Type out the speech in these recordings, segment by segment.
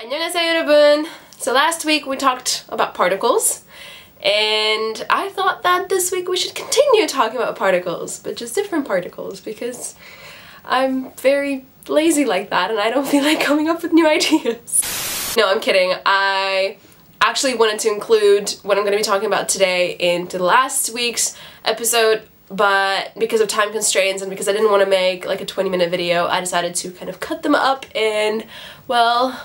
안녕하세요 여러분. So last week we talked about particles and I thought that this week we should continue talking about particles, but just different particles because I'm very lazy like that and I don't feel like coming up with new ideas. No, I'm kidding. I actually wanted to include what I'm going to be talking about today into last week's episode, but because of time constraints and because I didn't want to make like a 20-minute video, I decided to kind of cut them up and, well,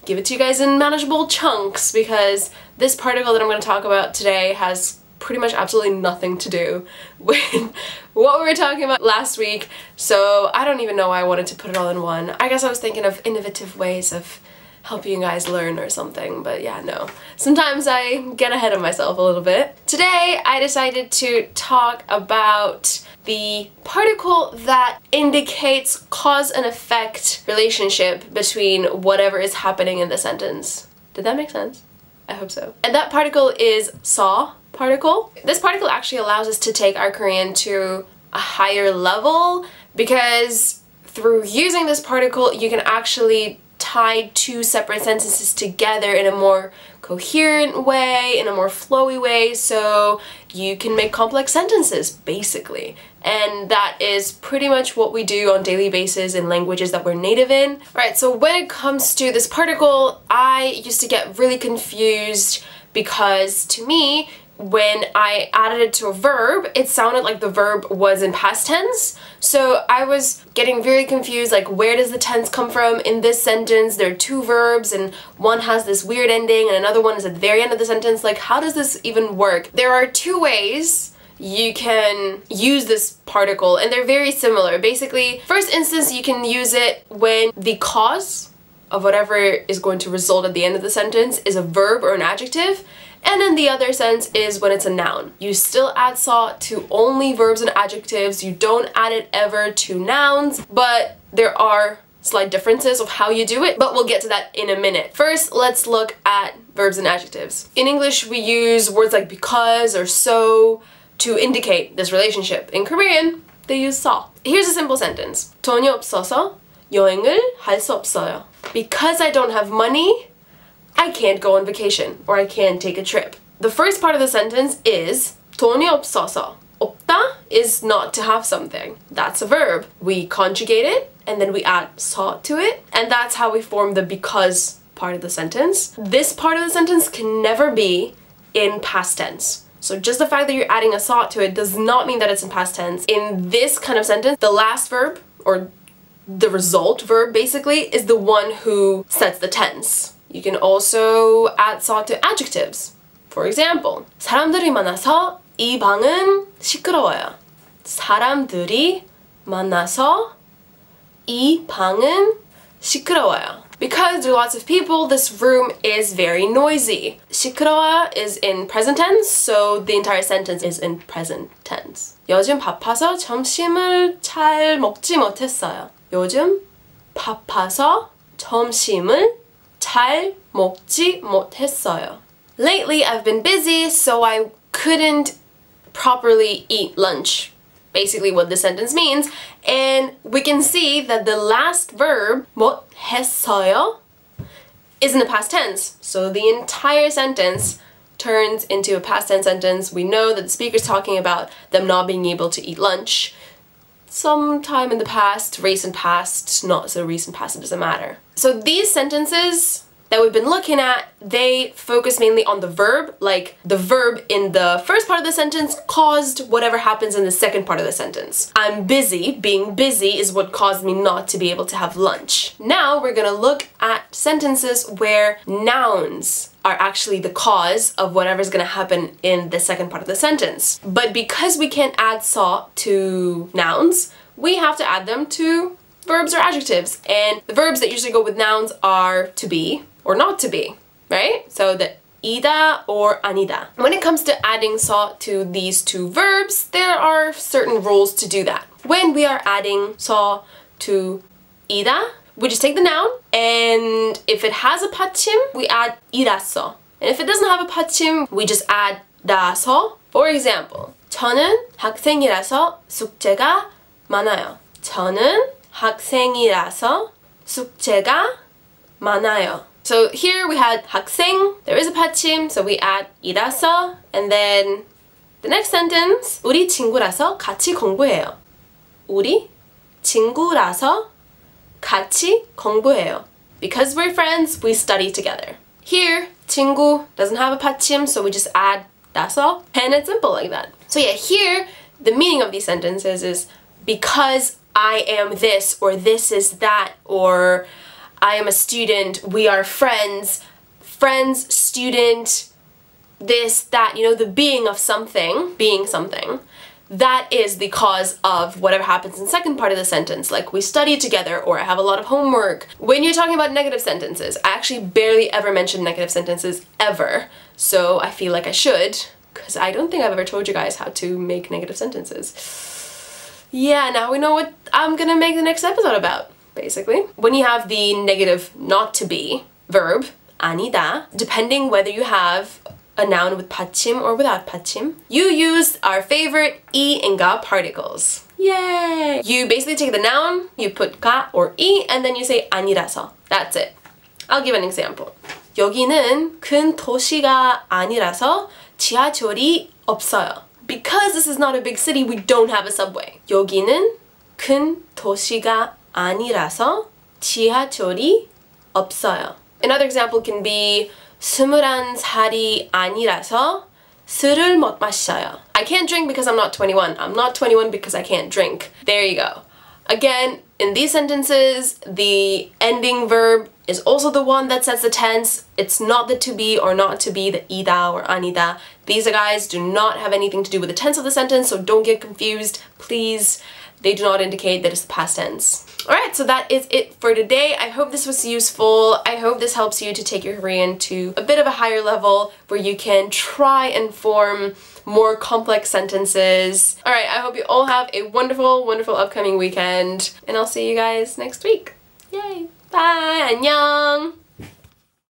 give it to you guys in manageable chunks because this particle that I'm going to talk about today has pretty much absolutely nothing to do with what we were talking about last week, so I don't even know why I wanted to put it all in one. I guess I was thinking of innovative ways of helping you guys learn or something, but yeah, no. Sometimes I get ahead of myself a little bit. Today I decided to talk about the particle that indicates cause and effect relationship between whatever is happening in the sentence. Did that make sense? I hope so. And that particle is saw particle. This particle actually allows us to take our Korean to a higher level because through using this particle you can actually tie two separate sentences together in a more coherent way, in a more flowy way, so you can make complex sentences, basically. And that is pretty much what we do on a daily basis in languages that we're native in. Alright, so when it comes to this particle, I used to get really confused because to me, when I added it to a verb, it sounded like the verb was in past tense. So I was getting very confused, like where does the tense come from in this sentence? There are two verbs and one has this weird ending and another one is at the very end of the sentence. Like how does this even work? There are two ways you can use this particle and they're very similar. Basically, first instance you can use it when the cause of whatever is going to result at the end of the sentence is a verb or an adjective. And then the other sense is when it's a noun. You still add saw to only verbs and adjectives. You don't add it ever to nouns, but there are slight differences of how you do it, but we'll get to that in a minute. First, let's look at verbs and adjectives. In English, we use words like because or so to indicate this relationship. In Korean, they use saw. Here's a simple sentence. 돈이 없어서 여행을 할 수 없어요. Because I don't have money, I can't go on vacation, or I can't take a trip. The first part of the sentence is 돈이 없어서. 없다 is not to have something. That's a verb. We conjugate it, and then we add 서 to it, and that's how we form the because part of the sentence. This part of the sentence can never be in past tense. So just the fact that you're adding a 서 to it does not mean that it's in past tense. In this kind of sentence, the last verb, or the result verb basically, is the one who sets the tense. You can also add saw to adjectives. For example, 사람들이 많아서 이 방은 시끄러워요. 사람들이 많아서 이 방은 시끄러워요. Because there are lots of people, this room is very noisy. 시끄러워요 is in present tense, so the entire sentence is in present tense. 요즘 바빠서 점심을 잘 먹지 못했어요. 요즘 바빠서 점심을 잘 먹지 못했어요. Lately, I've been busy, so I couldn't properly eat lunch. Basically what this sentence means. And we can see that the last verb, 못했어요, is in the past tense. So the entire sentence turns into a past tense sentence. We know that the speaker's talking about them not being able to eat lunch. Sometime in the past, recent past, not so recent past, it doesn't matter. So these sentences that we've been looking at, they focus mainly on the verb, like the verb in the first part of the sentence caused whatever happens in the second part of the sentence. I'm busy, being busy is what caused me not to be able to have lunch. Now we're gonna look at sentences where nouns are actually the cause of whatever's gonna happen in the second part of the sentence. But because we can't add saw to nouns, we have to add them to verbs or adjectives. And the verbs that usually go with nouns are to be or not to be, right? So the 이다 or 아니다. When it comes to adding 서 to these two verbs, there are certain rules to do that. When we are adding 서 to 이다, we just take the noun, and if it has a 받침, we add 이라서. And if it doesn't have a 받침, we just add 라서. For example, 저는 학생이라서 숙제가 많아요. 저는 학생이라서 숙제가 많아요. So here we had 학생, there is a 받침, so we add 이라서, and then the next sentence, 우리 친구라서 같이 공부해요. 우리 친구라서 같이 공부해요. Because we're friends, we study together. Here, 친구 doesn't have a 받침, so we just add 라서, and it's simple like that. So yeah, here, the meaning of these sentences is because I am this, or this is that, or I am a student, we are friends, friends, student, this, that, you know, the being of something, being something, that is the cause of whatever happens in the second part of the sentence, like we study together or I have a lot of homework. When you're talking about negative sentences, I actually barely ever mention negative sentences ever, so I feel like I should, because I don't think I've ever told you guys how to make negative sentences. Yeah, now we know what I'm gonna make the next episode about, basically. When you have the negative not to be verb, 아니다, depending whether you have a noun with 받침 or without 받침, you use our favorite 이 and 가 particles. Yay! You basically take the noun, you put 가 or 이, and then you say 아니라서. That's it. I'll give an example. 여기는 큰 도시가 아니라서 지하철이 없어요. Because this is not a big city, we don't have a subway. 여기는 큰 도시가 아니라서 지하철이 없어요. Another example can be 21살이 아니라서 술을 못 마셔요. I can't drink because I'm not 21. I'm not 21 because I can't drink. There you go. Again, in these sentences, the ending verb is also the one that sets the tense. It's not the to be or not to be, the 이다 or 아니다. These guys do not have anything to do with the tense of the sentence, so don't get confused, please. They do not indicate that it's the past tense. Alright, so that is it for today. I hope this was useful. I hope this helps you to take your Korean to a bit of a higher level where you can try and form more complex sentences. Alright, I hope you all have a wonderful, wonderful upcoming weekend. And I'll see you guys next week. Yay! Bye! 안녕!